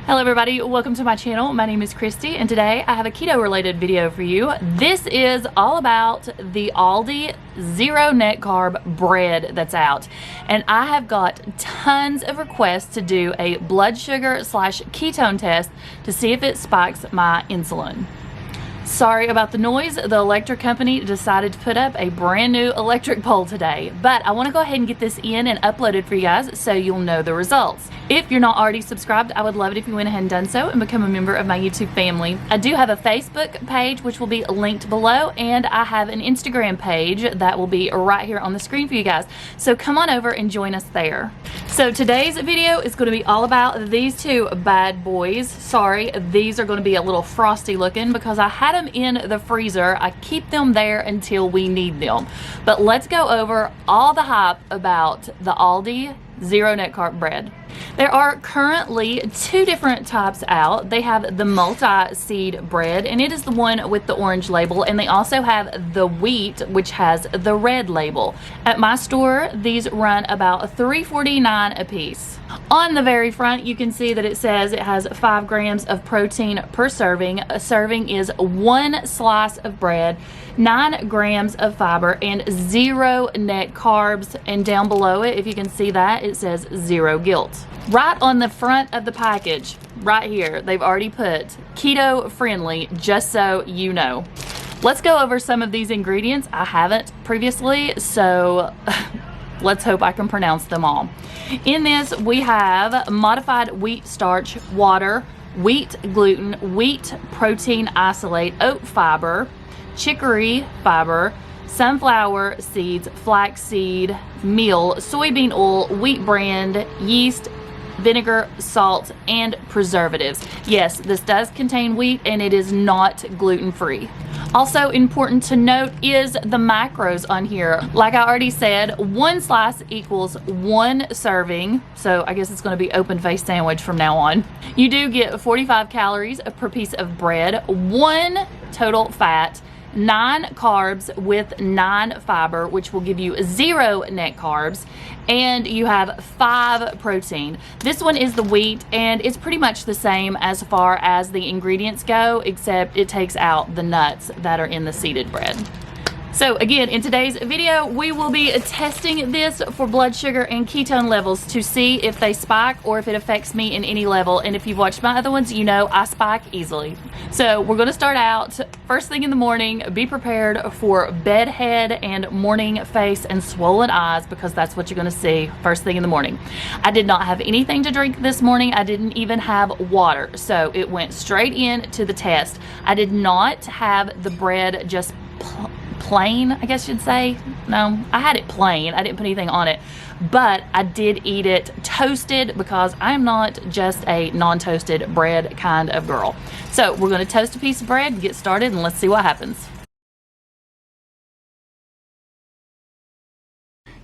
Hello everybody, welcome to my channel. My name is Kristi and today I have a keto related video for you. This is all about the Aldi zero net carb bread that's out. And I have got tons of requests to do a blood sugar / ketone test to see if it spikes my insulin. Sorry about the noise. The electric company decided to put up a brand new electric pole today, but I want to go ahead and get this in and uploaded for you guys so you'll know the results. If you're not already subscribed, I would love it if you went ahead and done so and become a member of my YouTube family. I do have a Facebook page which will be linked below, and I have an Instagram page that will be right here on the screen for you guys. So come on over and join us there. So today's video is going to be all about these two bad boys. Sorry, these are going to be a little frosty looking because I had them in the freezer. I keep them there until we need them. But let's go over all the hype about the Aldi zero net carb bread. There are currently two different types out. They have the multi-seed bread, and it is the one with the orange label, and they also have the wheat, which has the red label. At my store, these run about $3.49 a piece. On the very front, you can see that it says it has 5 grams of protein per serving. A serving is 1 slice of bread, 9 grams of fiber, and 0 net carbs. And down below it, if you can see that, it says 0 guilt. Right on the front of the package, right here, they've already put keto friendly, just so you know. Let's go over some of these ingredients. I haven't previously, so let's hope I can pronounce them all. In this, we have modified wheat starch, water, wheat gluten, wheat protein isolate, oat fiber, chicory fiber, sunflower seeds, flaxseed meal, soybean oil, wheat bran, yeast, vinegar, salt, and preservatives. Yes, this does contain wheat and it is not gluten-free. Also important to note is the macros on here. Like I already said, 1 slice equals 1 serving. So I guess it's going to be open face sandwich from now on. You do get 45 calories per piece of bread, 1 total fat, 9 carbs with 9 fiber, which will give you 0 net carbs, and you have 5 protein. This one is the wheat, and it's pretty much the same as far as the ingredients go, except it takes out the nuts that are in the seeded bread. So again, in today's video, we will be testing this for blood sugar and ketone levels to see if they spike or if it affects me in any level. And if you've watched my other ones, you know I spike easily. So we're going to start out first thing in the morning. Be prepared for bedhead and morning face and swollen eyes, because that's what you're going to see first thing in the morning. I did not have anything to drink this morning. I didn't even have water. So it went straight in to the test. I did not have the bread just plain, I guess you'd say. No, I had it plain. I didn't put anything on it, but I did eat it toasted because I'm not just a non-toasted bread kind of girl. So we're going to toast a piece of bread and get started, and let's see what happens.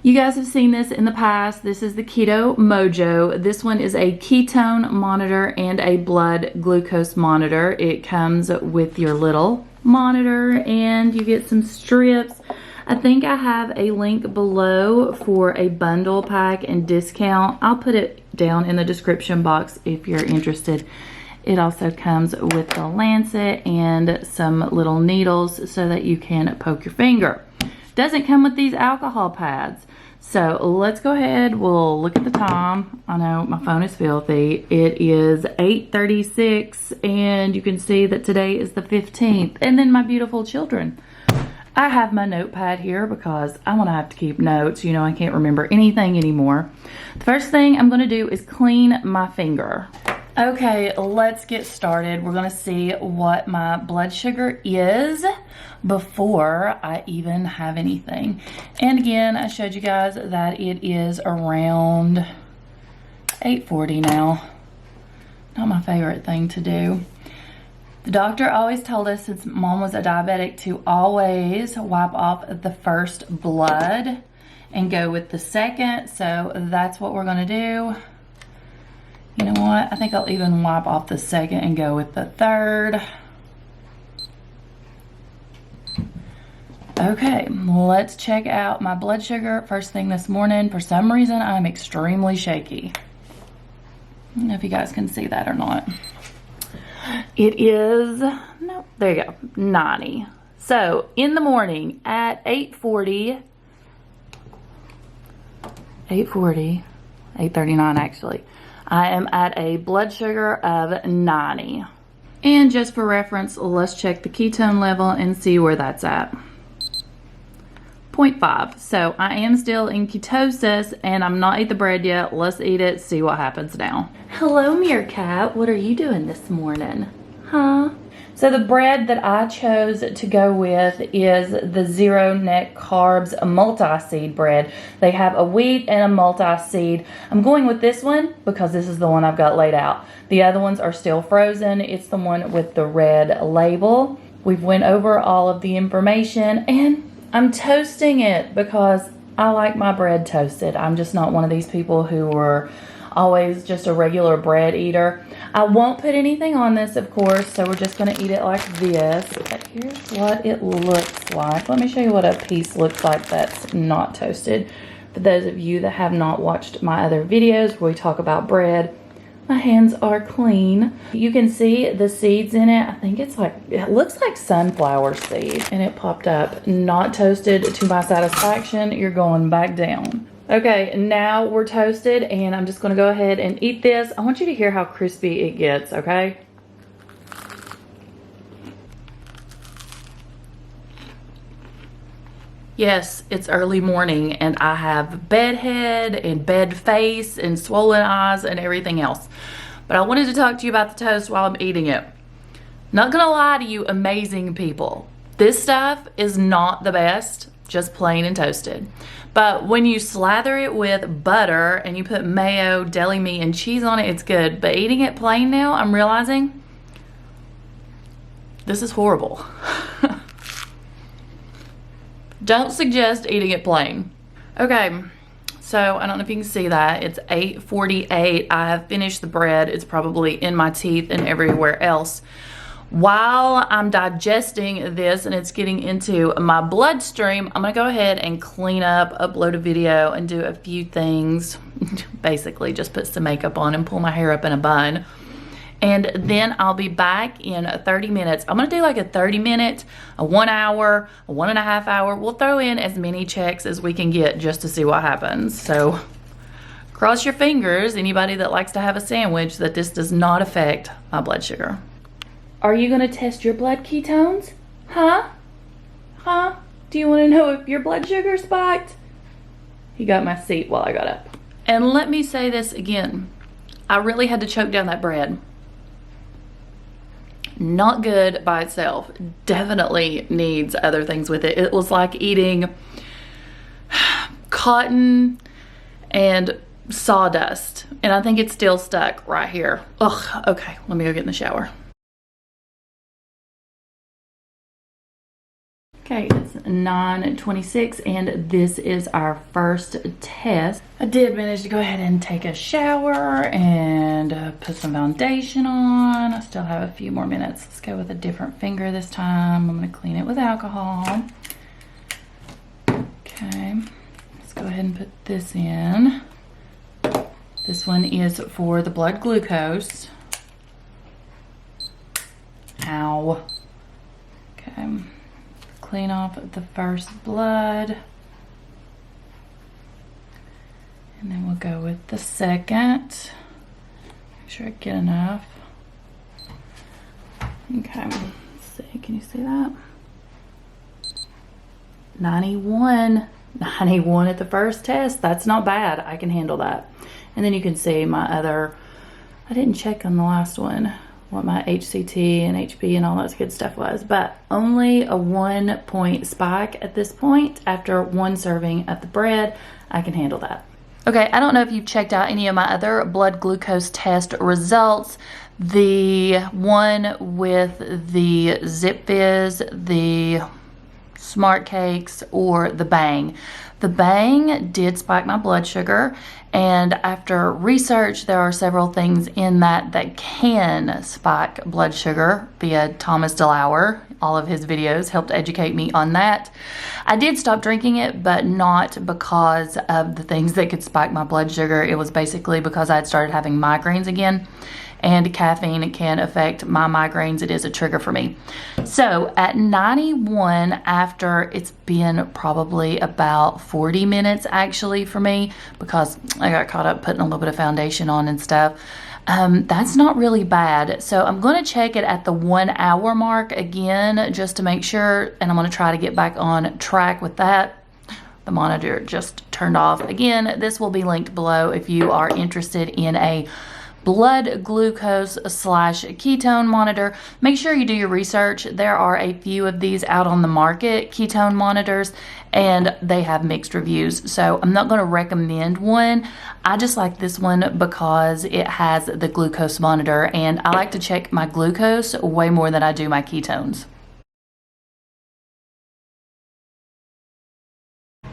You guys have seen this in the past. This is the Keto Mojo. This one is a ketone monitor and a blood glucose monitor. It comes with your little monitor and you get some strips. I think I have a link below for a bundle pack and discount. I'll put it down in the description box if you're interested. It also comes with the lancet and some little needles so that you can poke your finger. Doesn't come with these alcohol pads. So let's go ahead. We'll look at the time. I know my phone is filthy. It is 8:36 and you can see that today is the 15th. And then my beautiful children. I have my notepad here because I'm gonna have to keep notes. You know, I can't remember anything anymore. The first thing I'm gonna do is clean my finger. Okay, let's get started. We're gonna see what my blood sugar is before I even have anything. And again, I showed you guys that it is around 8:40 now. Not my favorite thing to do. The doctor always told us, since Mom was a diabetic, to always wipe off the first blood and go with the second. So that's what we're gonna do. You know what? I think I'll even wipe off the second and go with the third. Okay, let's check out my blood sugar first thing this morning. For some reason, I'm extremely shaky. I don't know if you guys can see that or not. It is, no, there you go, 90. So in the morning at 8:40, 8:39 actually, I am at a blood sugar of 90. And just for reference, let's check the ketone level and see where that's at. 0.5. So I am still in ketosis and I'm not eat the bread yet. Let's eat it, see what happens now. Hello, Meerkat. What are you doing this morning? Huh? So the bread that I chose to go with is the Zero Net Carbs multi-seed bread. They have a wheat and a multi-seed. I'm going with this one because this is the one I've got laid out. The other ones are still frozen. It's the one with the red label. We've went over all of the information and I'm toasting it because I like my bread toasted. I'm just not one of these people who are always just a regular bread eater. I won't put anything on this, of course, so we're just going to eat it like this. But here's what it looks like. Let me show you what a piece looks like that's not toasted. For those of you that have not watched my other videos where we talk about bread, my hands are clean. You can see the seeds in it. I think it's like, it looks like sunflower seed. And it popped up, not toasted to my satisfaction. You're going back down. Okay, now we're toasted and I'm just gonna go ahead and eat this. I want you to hear how crispy it gets, okay? Yes, it's early morning and I have bed head and bed face and swollen eyes and everything else. But I wanted to talk to you about the toast while I'm eating it. Not gonna lie to you amazing people. This stuff is not the best, just plain and toasted. But when you slather it with butter and you put mayo, deli meat, and cheese on it, it's good. But eating it plain now, I'm realizing this is horrible. Don't suggest eating it plain. Okay, so I don't know if you can see that. It's 8:48. I have finished the bread. It's probably in my teeth and everywhere else. While I'm digesting this and it's getting into my bloodstream, I'm gonna go ahead and clean up, upload a video, and do a few things. Basically, just put some makeup on and pull my hair up in a bun. And then I'll be back in 30 minutes. I'm gonna do like a 30-minute, a 1 hour, a 1.5 hour. We'll throw in as many checks as we can get just to see what happens. So cross your fingers, anybody that likes to have a sandwich, that this does not affect my blood sugar. Are you gonna test your blood ketones? Huh? Huh? Do you wanna know if your blood sugar spiked? He got my seat while I got up. And let me say this again. I really had to choke down that bread. Not good by itself. Definitely needs other things with it. It was like eating cotton and sawdust. And I think it's still stuck right here. Ugh, okay, let me go get in the shower. Okay, it's 9:26 and this is our first test. I did manage to go ahead and take a shower and put some foundation on. I still have a few more minutes. Let's go with a different finger this time. I'm gonna clean it with alcohol. Okay, let's go ahead and put this in. This one is for the blood glucose. Ow. Okay. Clean off the first blood. And then we'll go with the second. Make sure I get enough. Okay, let's see, can you see that? 91. 91 at the first test. That's not bad. I can handle that. And then you can see my other, I didn't check on the last one, what my HCT and HB and all that good stuff was, but only a 1-point spike at this point after one serving of the bread. I can handle that. Okay, I don't know if you've checked out any of my other blood glucose test results. The one with the Zip Fizz, the Smart Cakes, or the Bang. The Bang did spike my blood sugar, and after research, there are several things in that can spike blood sugar via Thomas DeLauer. All of his videos helped educate me on that. I did stop drinking it, but not because of the things that could spike my blood sugar. It was basically because I had started having migraines again, and caffeine can affect my migraines. It is a trigger for me. So at 91, after it's been probably about 40 minutes actually for me, because I got caught up putting a little bit of foundation on and stuff, that's not really bad. So I'm going to check it at the 1 hour mark again, just to make sure, and I'm going to try to get back on track with that. The monitor just turned off. Again, this will be linked below if you are interested in a blood glucose / ketone monitor. Make sure you do your research. There are a few of these out on the market, ketone monitors, and they have mixed reviews. So I'm not going to recommend one. I just like this one because it has the glucose monitor, and I like to check my glucose way more than I do my ketones.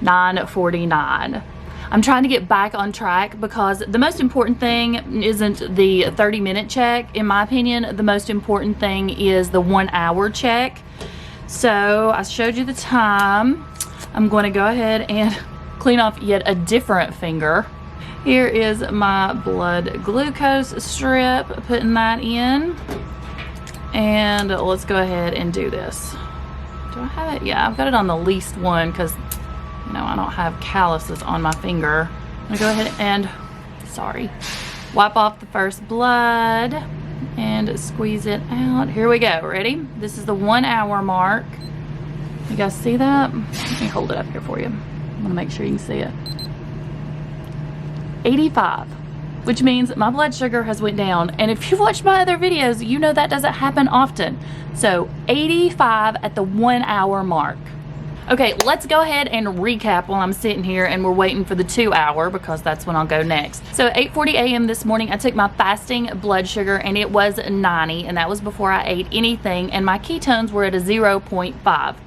9:49. I'm trying to get back on track because the most important thing isn't the 30-minute check. In my opinion, the most important thing is the 1 hour check. So I showed you the time. I'm going to go ahead and clean off yet a different finger. Here is my blood glucose strip, putting that in. And let's go ahead and do this. Do I have it? Yeah, I've got it on the least one because I don't have calluses on my finger. I'm gonna go ahead and, wipe off the first blood and squeeze it out. Here we go, ready? This is the 1 hour mark. You guys see that? Let me hold it up here for you. I wanna make sure you can see it. 85, which means my blood sugar has went down. And if you've watched my other videos, you know that doesn't happen often. So 85 at the 1 hour mark. Okay, let's go ahead and recap while I'm sitting here and we're waiting for the 2 hour, because that's when I'll go next. So at 8:40 a.m. this morning, I took my fasting blood sugar and it was 90, and that was before I ate anything, and my ketones were at a 0.5.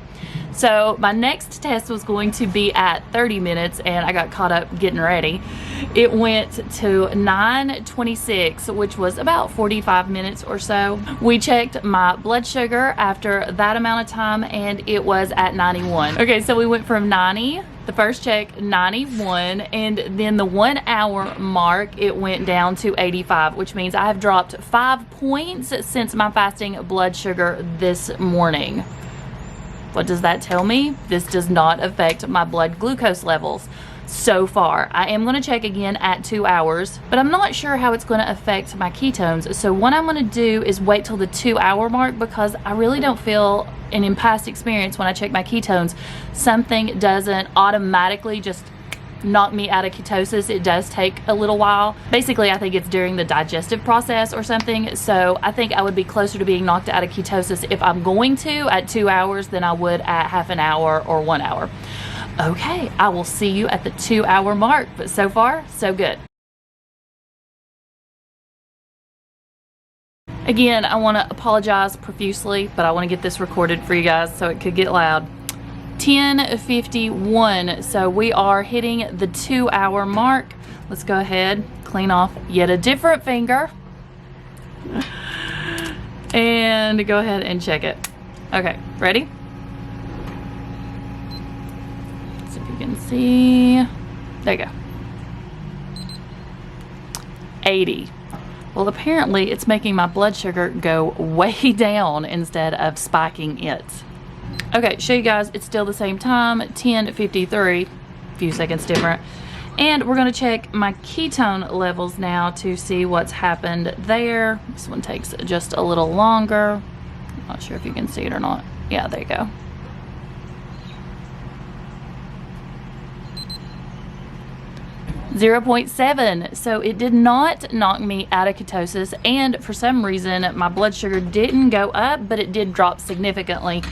So my next test was going to be at 30 minutes, and I got caught up getting ready. It went to 9:26, which was about 45 minutes or so. We checked my blood sugar after that amount of time, and it was at 91. Okay, so we went from 90, the first check, 91, and then the 1 hour mark, it went down to 85, which means I have dropped 5 points since my fasting blood sugar this morning. What does that tell me? This does not affect my blood glucose levels so far. I am going to check again at 2 hours, but I'm not sure how it's going to affect my ketones. So what I'm going to do is wait till the 2 hour mark, because I really don't feel, and in past experience when I check my ketones, something doesn't automatically just knock me out of ketosis. It does take a little while. Basically, I think it's during the digestive process or something. So I think I would be closer to being knocked out of ketosis if I'm going to at 2 hours than I would at half an hour or 1 hour. Okay, I will see you at the 2 hour mark, but so far, so good. Again, I want to apologize profusely, but I want to get this recorded for you guys so it could get loud. 10:51, so we are hitting the 2 hour mark. Let's go ahead, clean off yet a different finger, and go ahead and check it. Okay, ready? Let's see if you can see. There you go. 80. Well, apparently it's making my blood sugar go way down instead of spiking it. Okay, show you guys, it's still the same time, 10:53, a few seconds different. And we're going to check my ketone levels now to see what's happened there. This one takes just a little longer. I'm not sure if you can see it or not. Yeah, there you go. .7, so it did not knock me out of ketosis, and for some reason my blood sugar didn't go up, but it did drop significantly.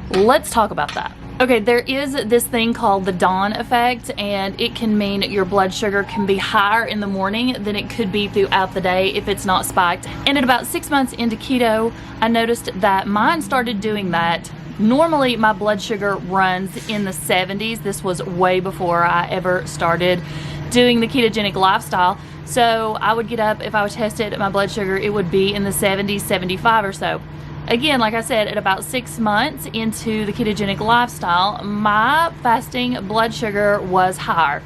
Let's talk about that. Okay, there is this thing called the dawn effect, and it can mean your blood sugar can be higher in the morning than it could be throughout the day if it's not spiked. And at about 6 months into keto, I noticed that mine started doing that Normally my blood sugar runs in the 70s. This was way before I ever started doing the ketogenic lifestyle. So I would get up, if I would test it, my blood sugar, it would be in the 70s, 75 or so. Again, like I said, at about 6 months into the ketogenic lifestyle, my fasting blood sugar was higher.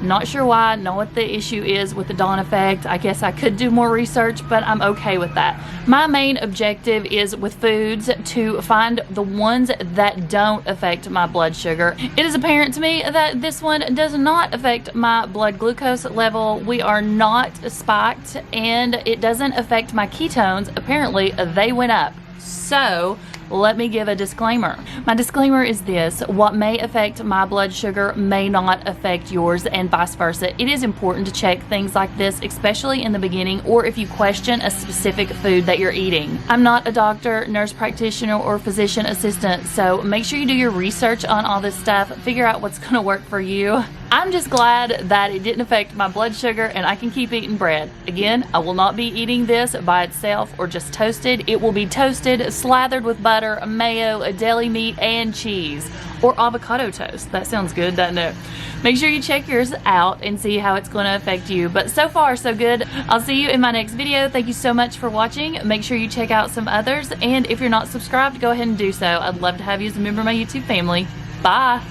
Not sure why, know what the issue is with the dawn effect. I guess I could do more research, but I'm okay with that. My main objective is with foods to find the ones that don't affect my blood sugar. It is apparent to me that this one does not affect my blood glucose level. We are not spiked, and it doesn't affect my ketones. Apparently, they went up. So let me give a disclaimer. My disclaimer is this: what may affect my blood sugar may not affect yours, and vice versa. It is important to check things like this, especially in the beginning, or if you question a specific food that you're eating. I'm not a doctor, nurse practitioner, or physician assistant, so make sure you do your research on all this stuff, figure out what's gonna work for you. I'm just glad that it didn't affect my blood sugar and I can keep eating bread. Again, I will not be eating this by itself or just toasted. It will be toasted, slathered with butter, mayo, deli meat, and cheese. Or avocado toast. That sounds good, doesn't it? Make sure you check yours out and see how it's going to affect you. But so far, so good. I'll see you in my next video. Thank you so much for watching. Make sure you check out some others. And if you're not subscribed, go ahead and do so. I'd love to have you as a member of my YouTube family. Bye.